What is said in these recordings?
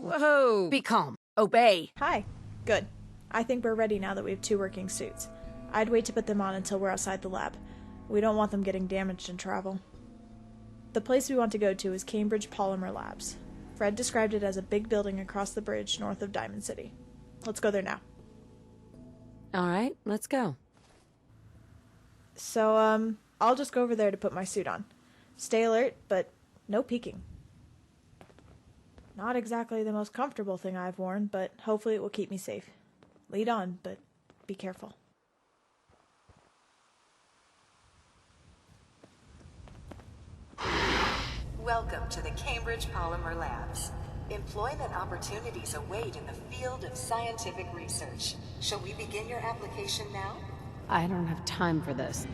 Whoa! Be calm. Obey. Hi. Good. I think we're ready now that we have 2 working suits. I'd wait to put them on until we're outside the lab. We don't want them getting damaged in travel. The place we want to go to is Cambridge Polymer Labs. Fred described it as a big building across the bridge north of Diamond City. Let's go there now. All right, let's go. So, I'll just go over there to put my suit on. Stay alert, but no peeking. Not exactly the most comfortable thing I've worn, but hopefully it will keep me safe. Lead on, but be careful. Welcome to the Cambridge Polymer Labs. Employment opportunities await in the field of scientific research. Shall we begin your application now? I don't have time for this.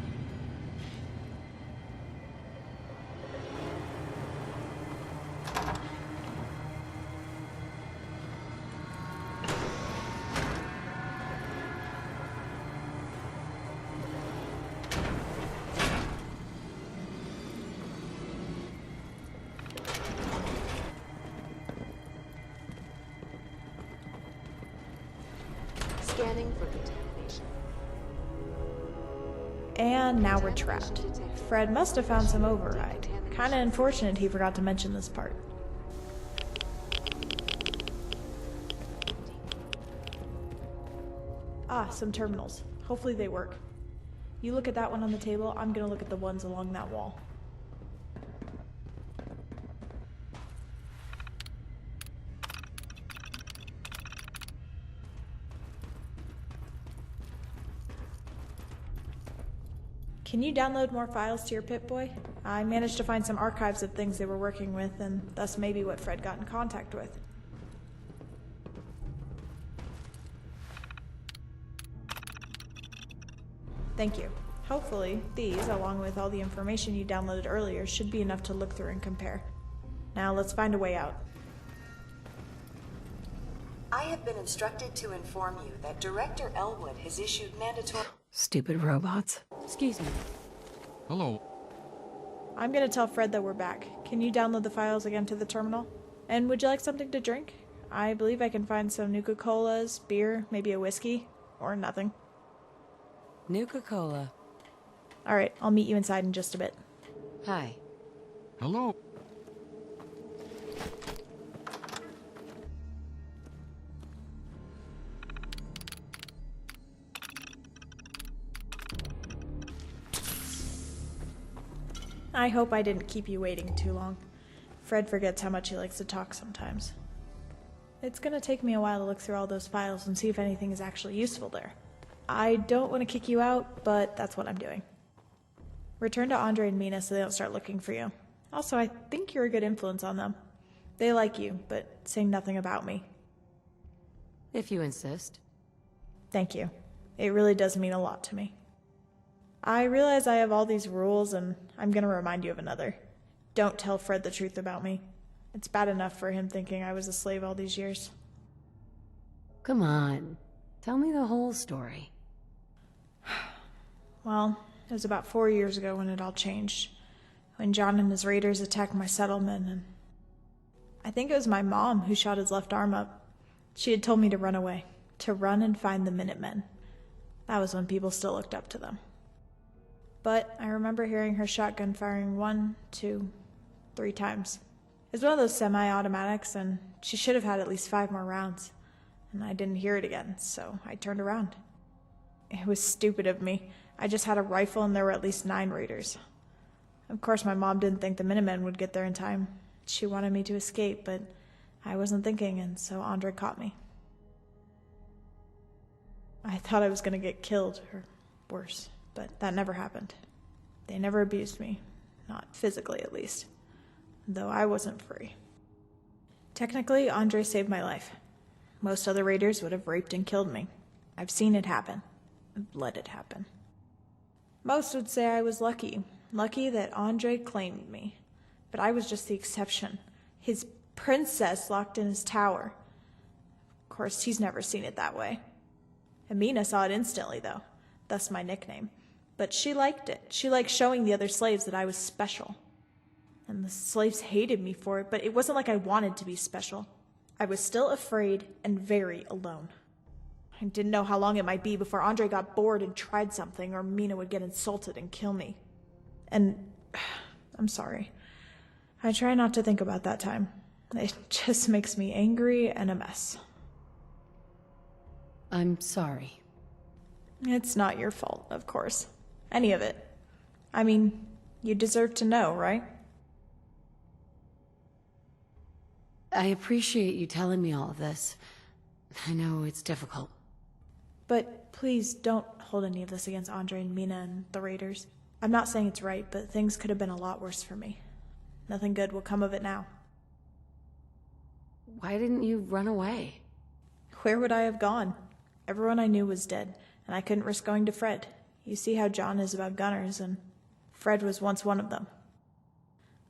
Scanning for contamination. And now we're trapped. Fred must have found some override. Kinda unfortunate he forgot to mention this part. Ah, some terminals. Hopefully they work. You look at that one on the table, I'm gonna look at the ones along that wall. Can you download more files to your Pip-Boy? I managed to find some archives of things they were working with, and thus maybe what Fred got in contact with. Thank you. Hopefully, these, along with all the information you downloaded earlier, should be enough to look through and compare. Now let's find a way out. I have been instructed to inform you that Director Elwood has issued mandatory... Stupid robots. Excuse me. Hello. I'm gonna tell Fred that we're back. Can you download the files again to the terminal? And would you like something to drink? I believe I can find some Nuka-Colas, beer, maybe a whiskey, or nothing. Nuka-Cola. Alright, I'll meet you inside in just a bit. Hi. Hello. I hope I didn't keep you waiting too long. Fred forgets how much he likes to talk sometimes. It's gonna take me a while to look through all those files and see if anything is actually useful there. I don't want to kick you out, but that's what I'm doing. Return to Andre and Mina so they don't start looking for you. Also, I think you're a good influence on them. They like you, but say nothing about me. If you insist. Thank you. It really does mean a lot to me. I realize I have all these rules, and I'm gonna remind you of another. Don't tell Fred the truth about me. It's bad enough for him thinking I was a slave all these years. Come on. Tell me the whole story. Well, it was about 4 years ago when it all changed. When John and his raiders attacked my settlement, and I think it was my mom who shot his left arm up. She had told me to run away, to run and find the Minutemen. That was when people still looked up to them. But I remember hearing her shotgun firing 1, 2, 3 times. It was one of those semi-automatics, and she should have had at least 5 more rounds. And I didn't hear it again, so I turned around. It was stupid of me. I just had a rifle and there were at least 9 raiders. Of course, my mom didn't think the Minutemen would get there in time. She wanted me to escape, but I wasn't thinking, and so Andre caught me. I thought I was going to get killed, or worse. But that never happened. They never abused me. Not physically, at least. Though I wasn't free. Technically, Andre saved my life. Most other raiders would have raped and killed me. I've seen it happen. I've let it happen. Most would say I was lucky. Lucky that Andre claimed me. But I was just the exception. His princess locked in his tower. Of course, he's never seen it that way. Amina saw it instantly, though. Thus my nickname. But she liked it. She liked showing the other slaves that I was special. And the slaves hated me for it, but it wasn't like I wanted to be special. I was still afraid and very alone. I didn't know how long it might be before Andre got bored and tried something, or Mina would get insulted and kill me. And I'm sorry. I try not to think about that time. It just makes me angry and a mess. I'm sorry. It's not your fault, of course. Any of it. I mean, you deserve to know, right? I appreciate you telling me all of this. I know it's difficult. But please don't hold any of this against Andre and Mina and the Raiders. I'm not saying it's right, but things could have been a lot worse for me. Nothing good will come of it now. Why didn't you run away? Where would I have gone? Everyone I knew was dead, and I couldn't risk going to Fred. You see how John is about gunners, and Fred was once one of them.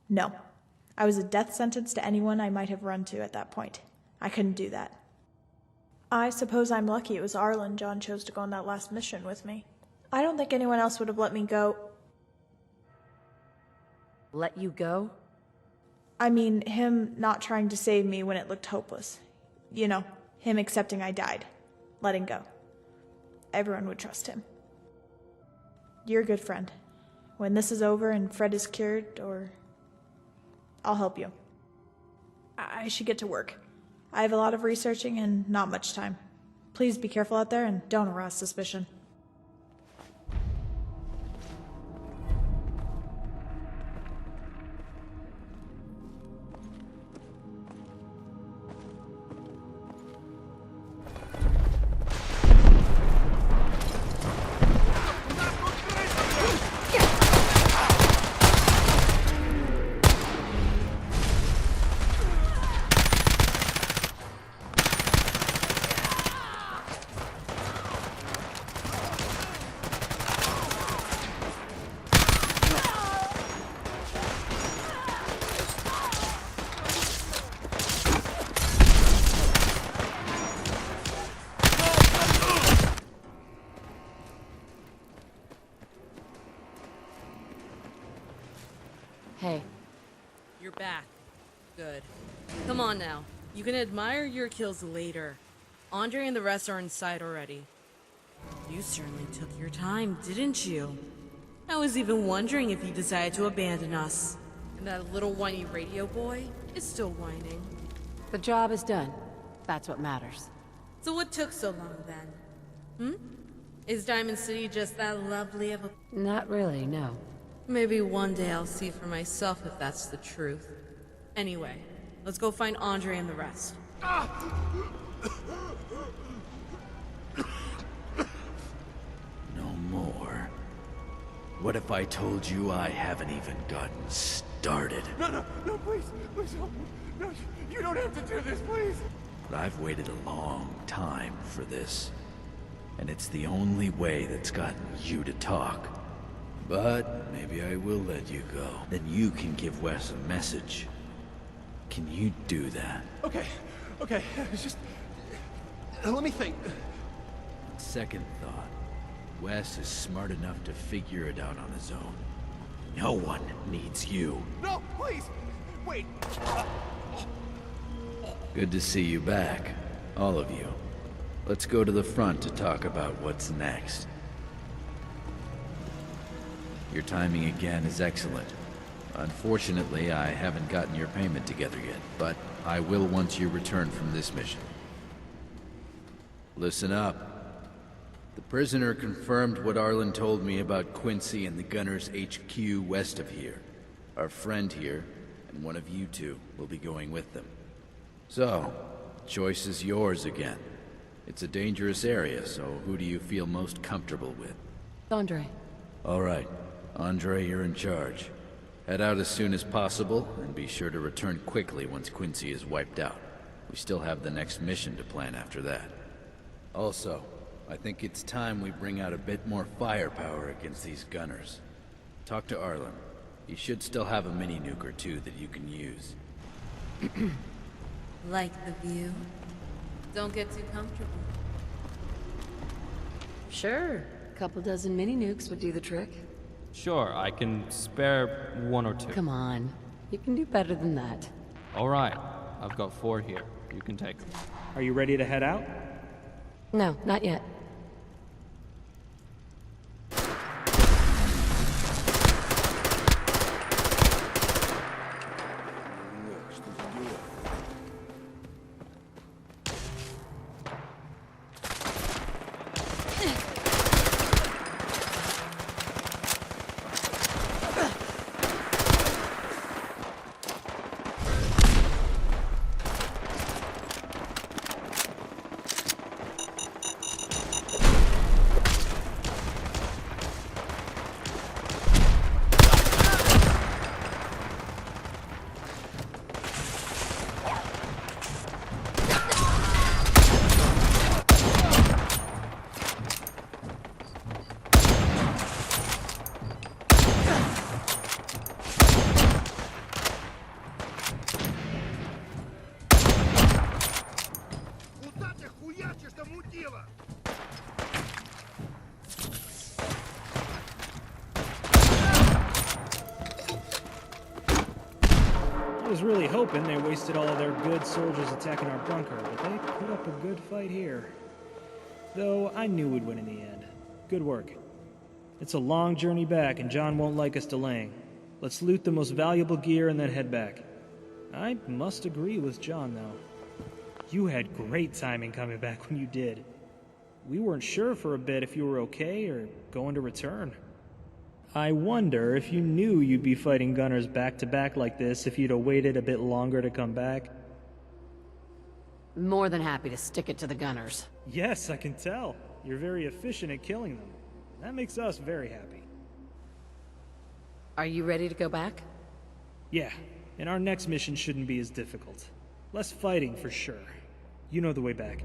No. I was a death sentence to anyone I might have run to at that point. I couldn't do that. I suppose I'm lucky it was Arlen John chose to go on that last mission with me. I don't think anyone else would have let me go. Let you go? I mean, him not trying to save me when it looked hopeless. You know, him accepting I died. Letting go. Everyone would trust him. You're a good friend. When this is over and Fred is cured, or... I'll help you. I should get to work. I have a lot of researching and not much time. Please be careful out there and don't arouse suspicion. Hey. You're back. Good. Come on now. You can admire your kills later. Andre and the rest are inside already. You certainly took your time, didn't you? I was even wondering if you decided to abandon us. And that little whiny radio boy is still whining. The job is done. That's what matters. So what took so long then? Is Diamond City just that lovely of a... Not really, no. Maybe one day I'll see for myself if that's the truth. Anyway, let's go find Andre and the rest. No more. What if I told you I haven't even gotten started? No, please help me. No, you don't have to do this, please. But I've waited a long time for this. And it's the only way that's gotten you to talk. But maybe I will let you go. Then you can give Wes a message. Can you do that? Okay. It's just... let me think. Second thought. Wes is smart enough to figure it out on his own. No one needs you. No, please! Wait! Good to see you back. All of you. Let's go to the front to talk about what's next. Your timing again is excellent. Unfortunately, I haven't gotten your payment together yet, but I will once you return from this mission. Listen up. The prisoner confirmed what Arlen told me about Quincy and the Gunners HQ west of here. Our friend here, and one of you two, will be going with them. So, choice is yours again. It's a dangerous area, so who do you feel most comfortable with? Andre. All right. Andre, you're in charge. Head out as soon as possible, and be sure to return quickly once Quincy is wiped out. We still have the next mission to plan after that. Also, I think it's time we bring out a bit more firepower against these gunners. Talk to Arlen. He should still have a mini-nuke or two that you can use. Like the view? Don't get too comfortable. Sure. A couple dozen mini-nukes would do the trick. Sure, I can spare one or two. Come on. You can do better than that. All right. I've got 4 here. You can take them. Are you ready to head out? No, not yet. I was really hoping they wasted all of their good soldiers attacking our bunker, but they put up a good fight here. Though I knew we'd win in the end. Good work. It's a long journey back, and John won't like us delaying. Let's loot the most valuable gear and then head back. I must agree with John, though. You had great timing coming back when you did. We weren't sure for a bit if you were okay or going to return. I wonder if you knew you'd be fighting gunners back-to-back like this if you'd have waited a bit longer to come back. More than happy to stick it to the gunners. Yes, I can tell. You're very efficient at killing them. That makes us very happy. Are you ready to go back? Yeah, and our next mission shouldn't be as difficult. Less fighting, for sure. You know the way back.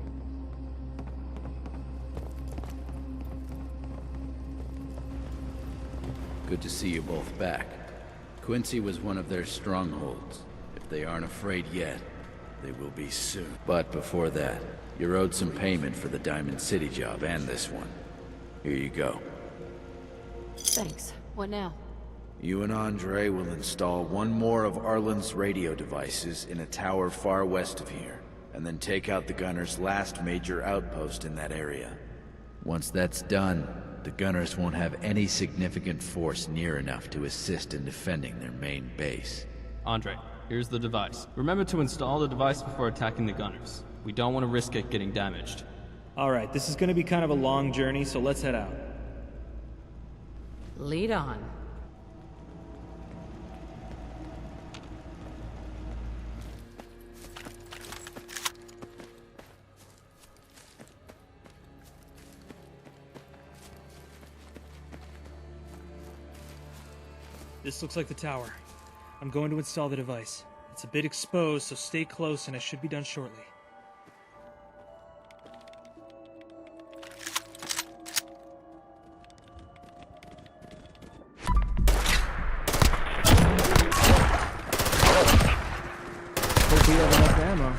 Good to see you both back. Quincy was one of their strongholds. If they aren't afraid yet, they will be soon. But before that, you're owed some payment for the Diamond City job and this one. Here you go. Thanks. What now? You and Andre will install one more of Arlen's radio devices in a tower far west of here, and then take out the gunner's last major outpost in that area. Once that's done, the gunners won't have any significant force near enough to assist in defending their main base. Andre, here's the device. Remember to install the device before attacking the gunners. We don't want to risk it getting damaged. Alright, this is gonna be kind of a long journey, so let's head out. Lead on. This looks like the tower. I'm going to install the device. It's a bit exposed, so stay close and I should be done shortly. Hope we have enough ammo.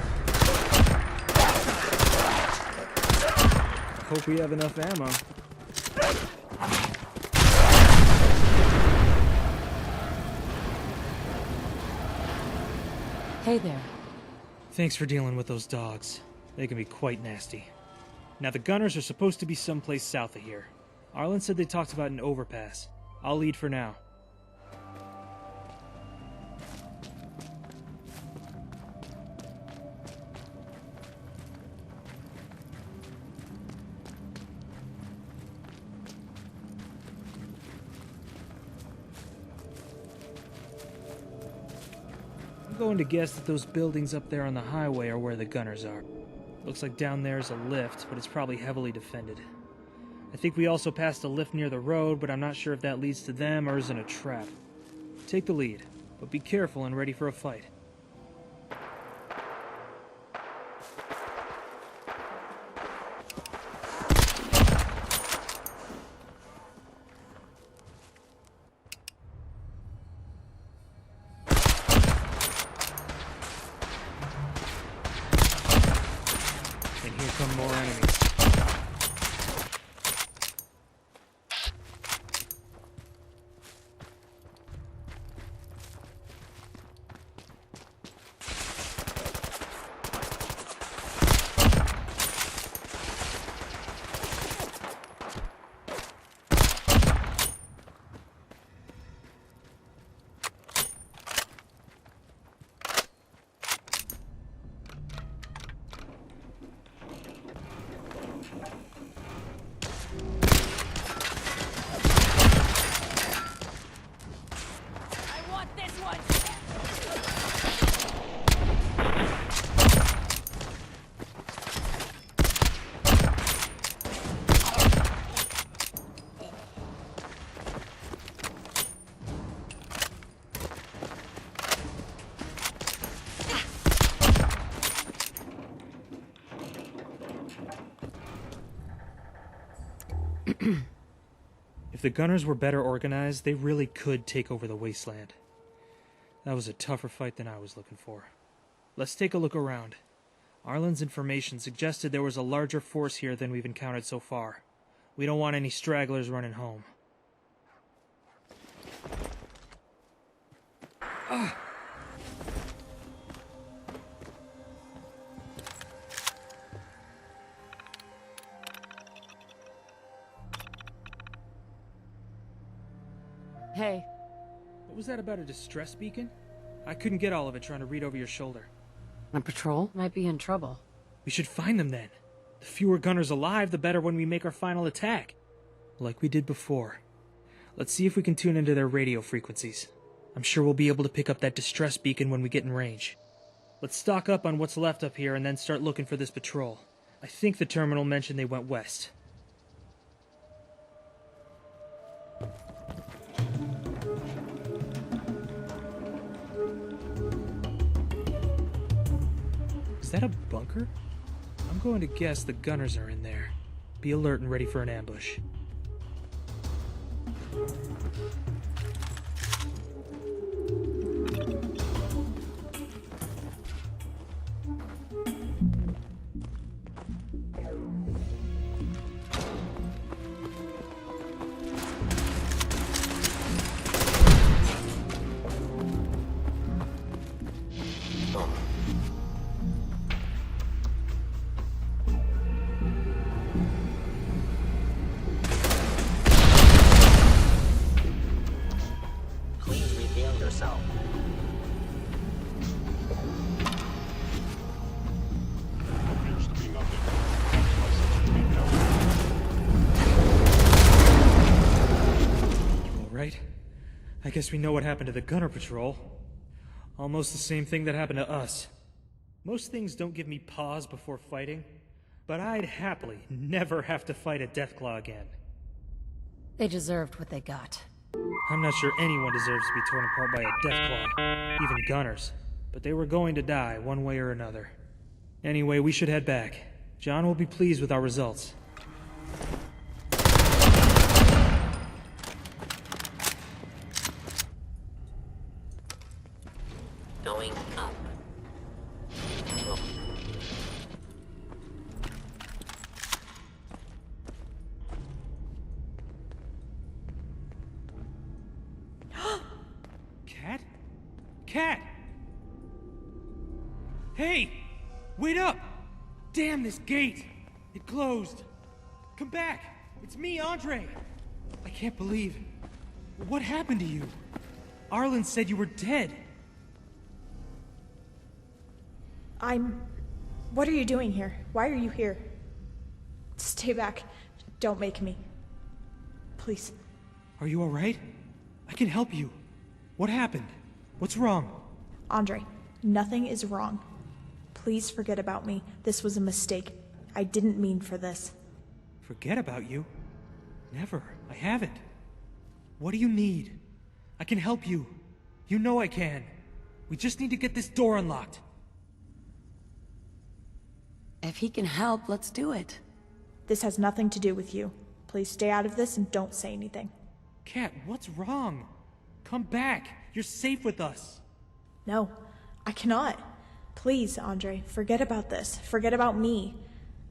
Hope we have enough ammo. Hey there. Thanks for dealing with those dogs. They can be quite nasty. Now the gunners are supposed to be someplace south of here. Arlen said they talked about an overpass. I'll lead for now. I'm going to guess that those buildings up there on the highway are where the gunners are. Looks like down there is a lift, but it's probably heavily defended. I think we also passed a lift near the road, but I'm not sure if that leads to them or is in a trap. Take the lead, but be careful and ready for a fight. And here come more enemies. If the Gunners were better organized, they really could take over the wasteland. That was a tougher fight than I was looking for. Let's take a look around. Arlen's information suggested there was a larger force here than we've encountered so far. We don't want any stragglers running home. Hey, What was that about a distress beacon? I couldn't get all of it trying to read over your shoulder. a patrol might be in trouble. We should find them then. The fewer Gunners alive, the better when we make our final attack. Like we did before. Let's see if we can tune into their radio frequencies. I'm sure we'll be able to pick up that distress beacon when we get in range. Let's stock up on what's left up here and then start looking for this patrol. I think the terminal mentioned they went west. Is that a bunker? I'm going to guess the Gunners are in there. Be alert and ready for an ambush. Please reveal yourself. Appears to be nothing. License to be known. All right. I guess we know what happened to the Gunner Patrol. Almost the same thing that happened to us. Most things don't give me pause before fighting, but I'd happily never have to fight a Deathclaw again. They deserved what they got. I'm not sure anyone deserves to be torn apart by a Deathclaw, even Gunners. But they were going to die one way or another. Anyway, we should head back. John will be pleased with our results. Going up. Cat? Cat! Hey! Wait up! Damn this gate! It closed! Come back! It's me, Andre! I can't believe... What happened to you? Arlen said you were dead. What are you doing here? Why are you here? Stay back. Don't make me. Please. Are you alright? I can help you. What happened? What's wrong? Andre, nothing is wrong. Please forget about me. This was a mistake. I didn't mean for this. Forget about you? Never. I haven't. What do you need? I can help you. You know I can. We just need to get this door unlocked. If he can help, let's do it. This has nothing to do with you. Please stay out of this and don't say anything. Cat, what's wrong? Come back. You're safe with us. No, I cannot. Please, Andre, forget about this. Forget about me.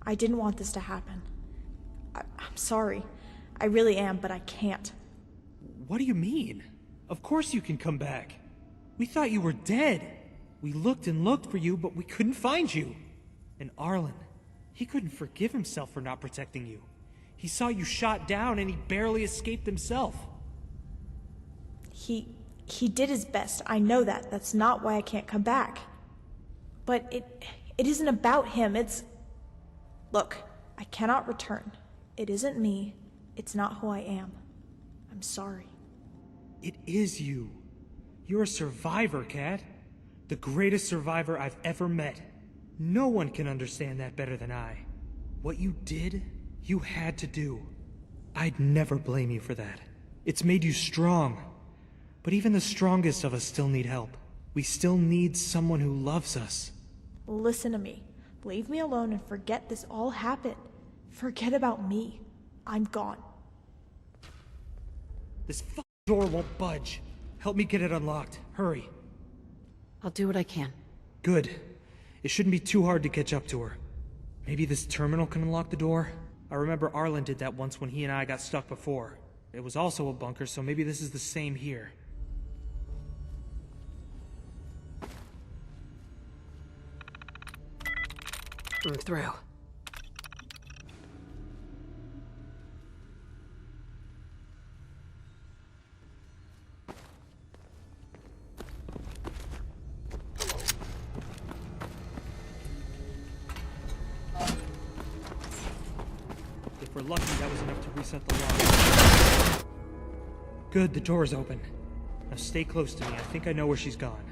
I didn't want this to happen. I'm sorry. I really am, but I can't. What do you mean? Of course you can come back. We thought you were dead. We looked and looked for you, but we couldn't find you. And Arlen, he couldn't forgive himself for not protecting you. He saw you shot down and he barely escaped himself. He did his best. I know that. That's not why I can't come back. But it isn't about him. Look, I cannot return. It isn't me. It's not who I am. I'm sorry. It is you. You're a survivor, Cat. The greatest survivor I've ever met. No one can understand that better than I. What you did, you had to do. I'd never blame you for that. It's made you strong. But even the strongest of us still need help. We still need someone who loves us. Listen to me. Leave me alone and forget this all happened. Forget about me. I'm gone. This door won't budge. Help me get it unlocked. Hurry. I'll do what I can. Good. It shouldn't be too hard to catch up to her. Maybe this terminal can unlock the door? I remember Arlen did that once when he and I got stuck before. It was also a bunker, so maybe this is the same here. I'm through. If we're lucky, that was enough to reset the lock. Good, the door's open. Now stay close to me. I think I know where she's gone.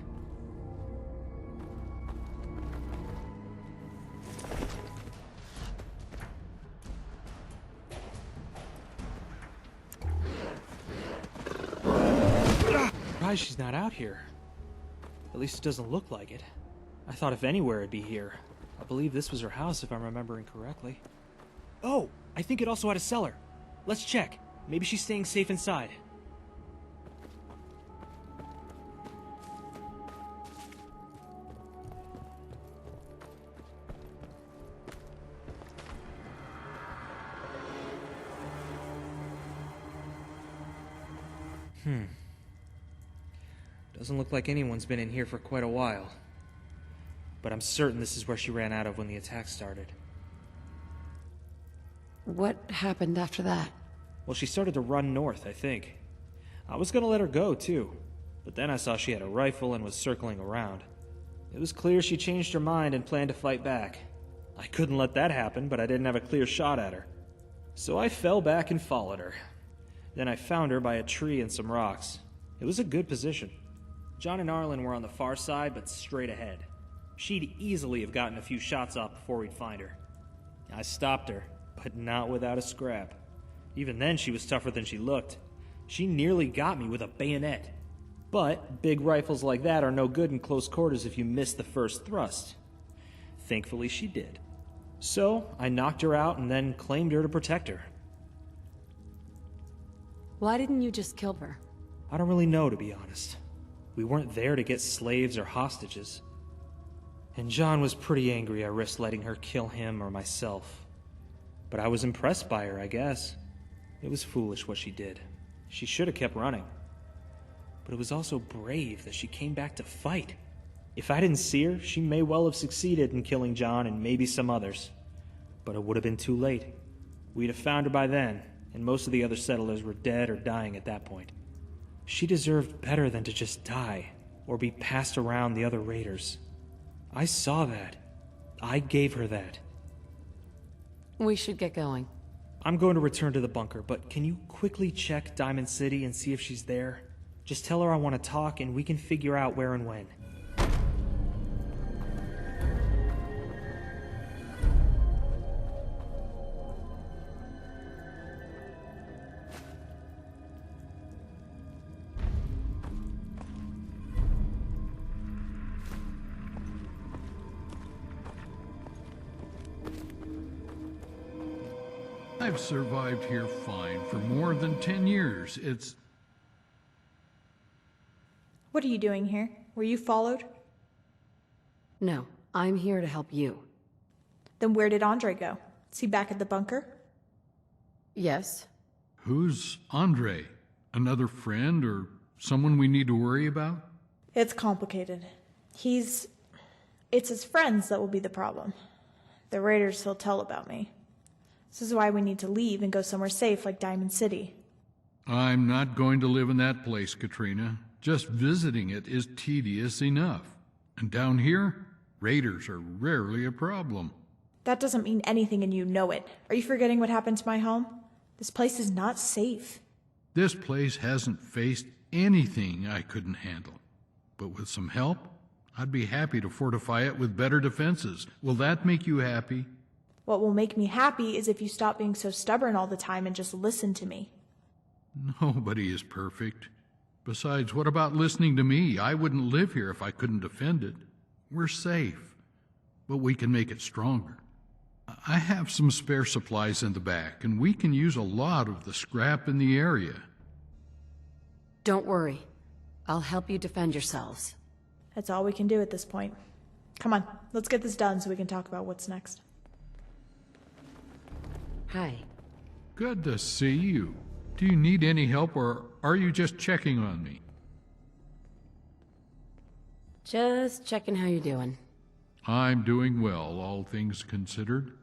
Surprised she's not out here. At least it doesn't look like it. I thought if anywhere it'd be here. I believe this was her house if I'm remembering correctly. Oh, I think it also had a cellar. Let's check. Maybe she's staying safe inside. Doesn't look like anyone's been in here for quite a while. But I'm certain this is where she ran out of when the attack started. What happened after that? Well, she started to run north, I think. I was gonna let her go, too. But then I saw she had a rifle and was circling around. It was clear she changed her mind and planned to fight back. I couldn't let that happen, but I didn't have a clear shot at her. So I fell back and followed her. Then I found her by a tree and some rocks. It was a good position. John and Arlen were on the far side, but straight ahead. She'd easily have gotten a few shots off before we'd find her. I stopped her, but not without a scrap. Even then, she was tougher than she looked. She nearly got me with a bayonet. But big rifles like that are no good in close quarters if you miss the first thrust. Thankfully, she did. So I knocked her out and then claimed her to protect her. Why didn't you just kill her? I don't really know, to be honest. We weren't there to get slaves or hostages. And John was pretty angry I risked letting her kill him or myself. But I was impressed by her, I guess. It was foolish what she did. She should have kept running. But it was also brave that she came back to fight. If I didn't see her, she may well have succeeded in killing John and maybe some others. But it would have been too late. We'd have found her by then, and most of the other settlers were dead or dying at that point. She deserved better than to just die, or be passed around the other raiders. I saw that. I gave her that. We should get going. I'm going to return to the bunker, but can you quickly check Diamond City and see if she's there? Just tell her I want to talk and we can figure out where and when. I've survived here fine for more than 10 years. What are you doing here? Were you followed? No, I'm here to help you. Then where did Andre go? Is he back at the bunker? Yes. Who's Andre? Another friend or someone we need to worry about? It's complicated. It's his friends that will be the problem. The raiders he'll tell about me. This is why we need to leave and go somewhere safe like Diamond City. I'm not going to live in that place, Katrina. Just visiting it is tedious enough. And down here, raiders are rarely a problem. That doesn't mean anything and you know it. Are you forgetting what happened to my home? This place is not safe. This place hasn't faced anything I couldn't handle. But with some help, I'd be happy to fortify it with better defenses. Will that make you happy? What will make me happy is if you stop being so stubborn all the time and just listen to me. Nobody is perfect. Besides, what about listening to me? I wouldn't live here if I couldn't defend it. We're safe, but we can make it stronger. I have some spare supplies in the back, and we can use a lot of the scrap in the area. Don't worry. I'll help you defend yourselves. That's all we can do at this point. Come on, let's get this done so we can talk about what's next. Hi. Good to see you. Do you need any help, or are you just checking on me? Just checking how you're doing. I'm doing well, all things considered.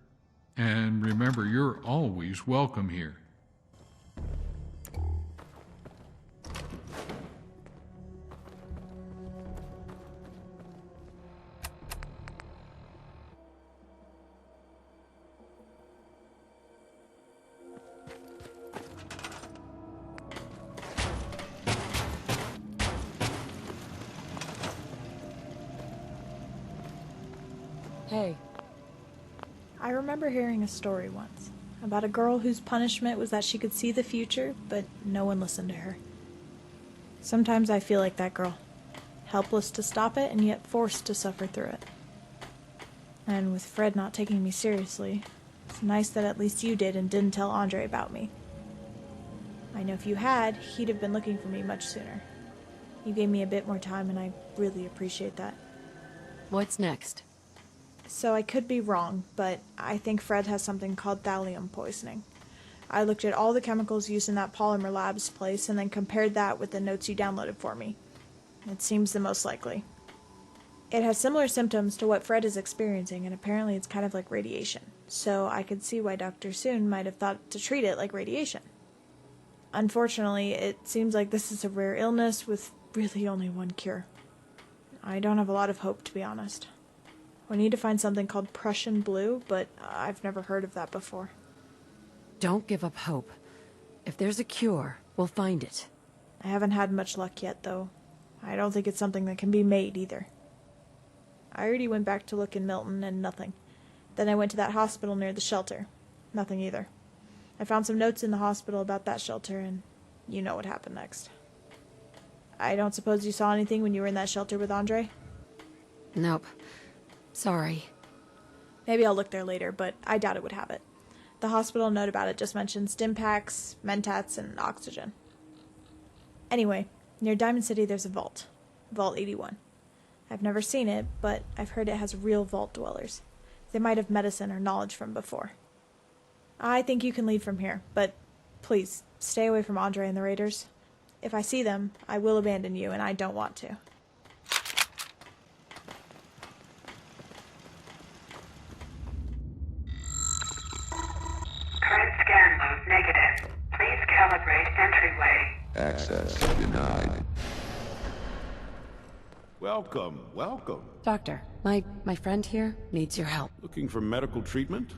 And remember, you're always welcome here. Hey. I remember hearing a story once about a girl whose punishment was that she could see the future, but no one listened to her. Sometimes I feel like that girl, helpless to stop it and yet forced to suffer through it. And with Fred not taking me seriously, it's nice that at least you did and didn't tell Andre about me. I know if you had, he'd have been looking for me much sooner. You gave me a bit more time and I really appreciate that. What's next? So I could be wrong, but I think Fred has something called thallium poisoning. I looked at all the chemicals used in that polymer labs place and then compared that with the notes you downloaded for me. It seems the most likely. It has similar symptoms to what Fred is experiencing, and apparently it's kind of like radiation. So I could see why Dr. Soon might have thought to treat it like radiation. Unfortunately, it seems like this is a rare illness with really only one cure. I don't have a lot of hope, to be honest. We need to find something called Prussian blue, but I've never heard of that before. Don't give up hope. If there's a cure, we'll find it. I haven't had much luck yet, though. I don't think it's something that can be made, either. I already went back to look in Milton, and nothing. Then I went to that hospital near the shelter. Nothing either. I found some notes in the hospital about that shelter, and you know what happened next. I don't suppose you saw anything when you were in that shelter with Andre? Nope. Sorry. Maybe I'll look there later, but I doubt it would have it. The hospital note about it just mentioned stim packs, mentats, and oxygen. Anyway, near Diamond City there's a vault. Vault 81. I've never seen it, but I've heard it has real vault dwellers. They might have medicine or knowledge from before. I think you can leave from here, but please, stay away from Andre and the Raiders. If I see them, I will abandon you, and I don't want to. Current scan mode negative. Please calibrate entryway. Access denied. Welcome, welcome. Doctor, my friend here needs your help. Looking for medical treatment?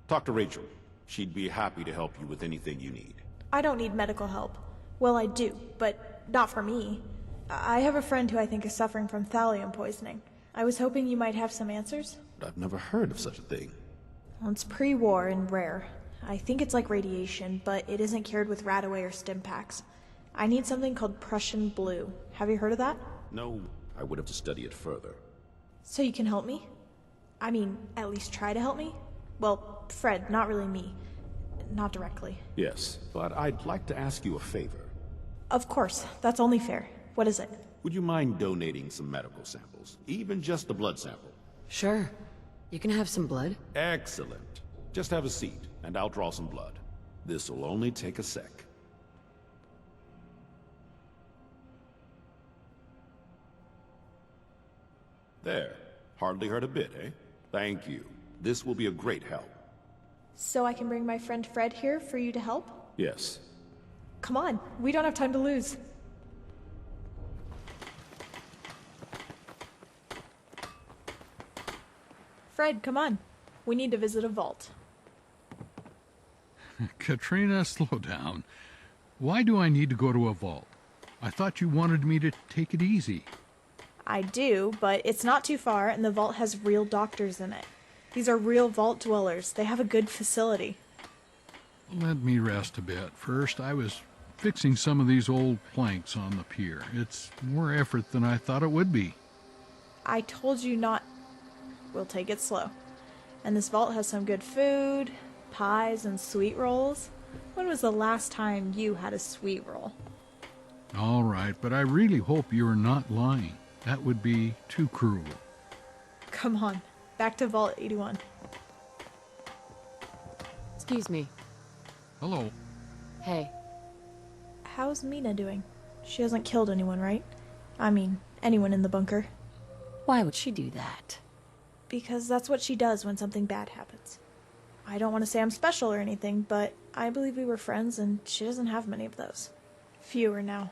Talk to Rachel. She'd be happy to help you with anything you need. I don't need medical help. Well, I do, but not for me. I have a friend who I think is suffering from thallium poisoning. I was hoping you might have some answers. I've never heard of such a thing. Well, it's pre-war and rare. I think it's like radiation, but it isn't cured with Radaway or stim packs. I need something called Prussian blue. Have you heard of that? No, I would have to study it further. So you can help me? I mean, at least try to help me? Well, Fred, not really me. Not directly. Yes, but I'd like to ask you a favor. Of course, that's only fair. What is it? Would you mind donating some medical samples? Even just a blood sample? Sure. You can have some blood. Excellent. Just have a seat, and I'll draw some blood. This'll only take a sec. There. Hardly hurt a bit, eh? Thank you. This will be a great help. So I can bring my friend Fred here for you to help? Yes. Come on, we don't have time to lose. Fred, come on. We need to visit a vault. Katrina, slow down. Why do I need to go to a vault? I thought you wanted me to take it easy. I do, but it's not too far, and the vault has real doctors in it. These are real vault dwellers. They have a good facility. Let me rest a bit. First, I was fixing some of these old planks on the pier. It's more effort than I thought it would be. I told you not... We'll take it slow. And this vault has some good food, pies, and sweet rolls. When was the last time you had a sweet roll? All right, but I really hope you're not lying. That would be too cruel. Come on, back to Vault 81. Excuse me. Hello. Hey. How's Mina doing? She hasn't killed anyone, right? I mean, anyone in the bunker. Why would she do that? Because that's what she does when something bad happens. I don't want to say I'm special or anything, but I believe we were friends and she doesn't have many of those. Fewer now.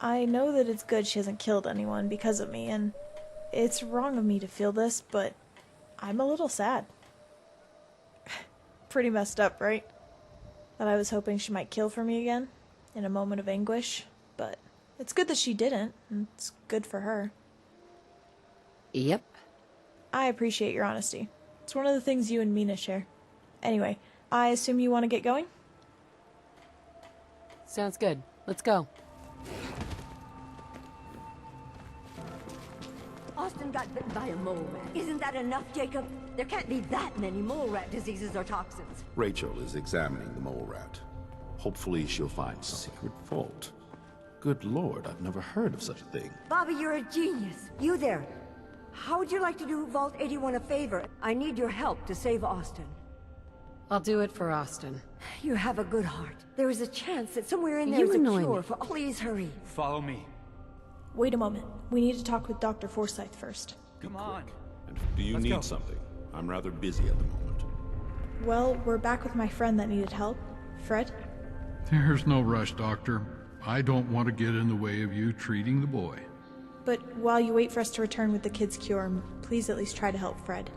I know that it's good she hasn't killed anyone because of me, and it's wrong of me to feel this, but I'm a little sad. Pretty messed up, right? That I was hoping she might kill for me again, in a moment of anguish, but it's good that she didn't, and it's good for her. Yep. I appreciate your honesty. It's one of the things you and Mina share. Anyway, I assume you want to get going? Sounds good. Let's go. Austin got bitten by a mole rat. Isn't that enough, Jacob? There can't be that many mole rat diseases or toxins. Rachel is examining the mole rat. Hopefully she'll find some secret vault. Good lord, I've never heard of such a thing. Bobby, you're a genius. You there. How would you like to do Vault 81 a favor? I need your help to save Austin. I'll do it for Austin. You have a good heart. There is a chance that somewhere in there You is a annoy cure me. for... Please hurry. Follow me. Wait a moment. We need to talk with Dr. Forsyth first. Come on. And do you Let's need go. something? I'm rather busy at the moment. Well, we're back with my friend that needed help. Fred? There's no rush, Doctor. I don't want to get in the way of you treating the boy. But while you wait for us to return with the kid's cure, please at least try to help Fred.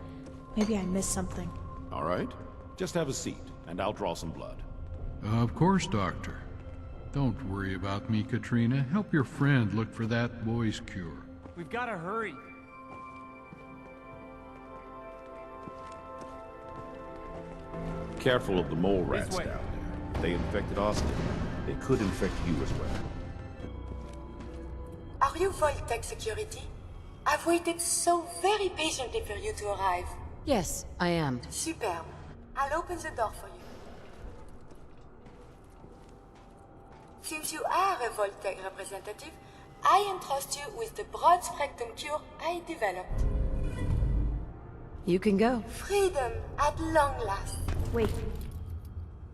Maybe I missed something. All right. Just have a seat, and I'll draw some blood. Of course, Doctor. Don't worry about me, Katrina. Help your friend look for that boy's cure. We've got to hurry. Careful of the mole rats way. down there. They infected Austin. They could infect you as well. Are you Voltec security? I've waited so very patiently for you to arrive. Yes, I am. Superb. I'll open the door for you. Since you are a Voltec representative, I entrust you with the broad-spectrum cure I developed. You can go. Freedom at long last. Wait.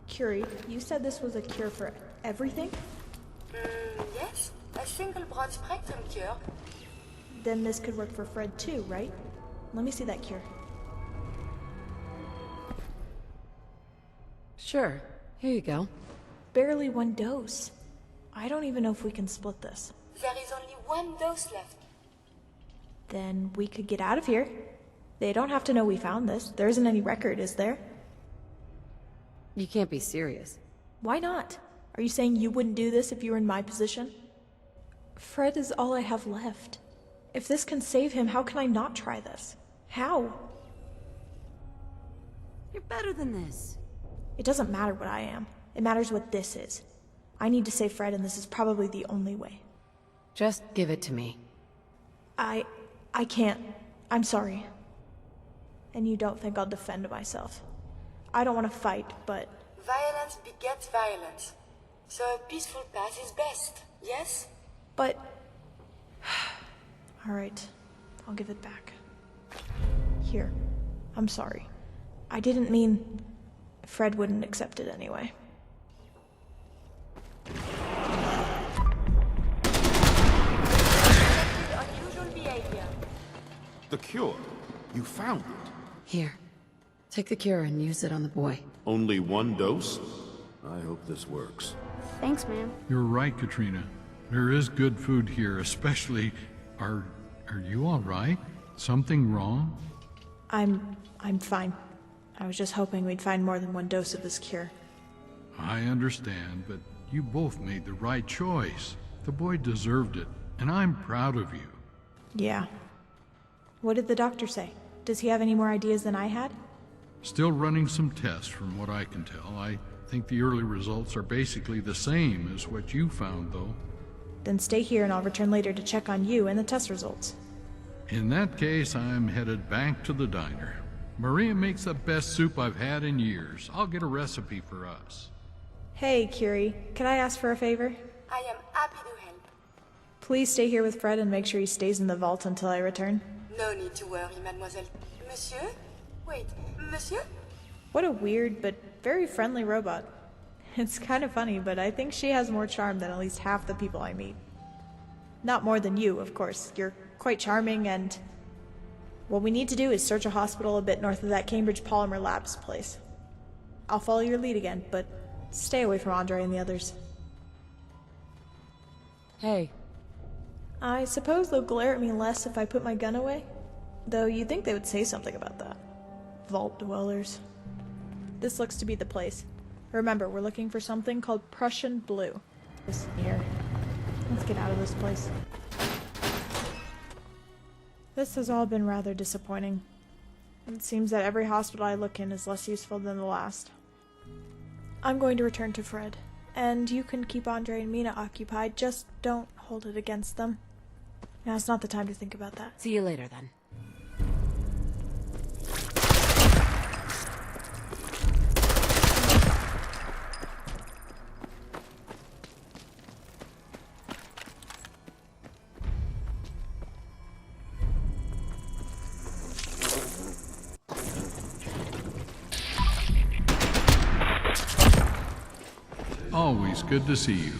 Curie, you said this was a cure for everything? Yes, a single broad-spectrum cure. Then this could work for Fred too, right? Let me see that cure. Sure. Here you go. Barely one dose. I don't even know if we can split this. There is only one dose left. Then we could get out of here. They don't have to know we found this. There isn't any record, is there? You can't be serious. Why not? Are you saying you wouldn't do this if you were in my position? Fred is all I have left. If this can save him, how can I not try this? How? You're better than this. It doesn't matter what I am. It matters what this is. I need to save Fred, and this is probably the only way. Just give it to me. I can't. I'm sorry. And you don't think I'll defend myself. I don't want to fight, but... Violence begets violence. So a peaceful path is best, yes? But... Alright, I'll give it back. Here. I'm sorry. I didn't mean... Fred wouldn't accept it anyway. Unusual behavior. The cure. You found it. Here. Take the cure and use it on the boy. Only one dose? I hope this works. Thanks, ma'am. You're right, Katrina. There is good food here, especially... Are you all right? Something wrong? I'm fine. I was just hoping we'd find more than one dose of this cure. I understand, but you both made the right choice. The boy deserved it, and I'm proud of you. Yeah. What did the doctor say? Does he have any more ideas than I had? Still running some tests from what I can tell. I think the early results are basically the same as what you found, though. Then stay here and I'll return later to check on you and the test results. In that case, I'm headed back to the diner. Maria makes the best soup I've had in years. I'll get a recipe for us. Hey, Curie. Could I ask for a favor? I am happy to help. Please stay here with Fred and make sure he stays in the vault until I return. No need to worry, mademoiselle. Monsieur? Wait, monsieur? What a weird but very friendly robot. It's kind of funny, but I think she has more charm than at least half the people I meet. Not more than you, of course. You're quite charming, and what we need to do is search a hospital a bit north of that Cambridge Polymer Labs place. I'll follow your lead again, but stay away from Andre and the others. Hey. I suppose they'll glare at me less if I put my gun away, though you'd think they would say something about that. Vault dwellers. This looks to be the place. Remember, we're looking for something called Prussian Blue. This here. Let's get out of this place. This has all been rather disappointing. It seems that every hospital I look in is less useful than the last. I'm going to return to Fred, and you can keep Andre and Mina occupied, just don't hold it against them. Now's not the time to think about that. See you later, then. Always good to see you.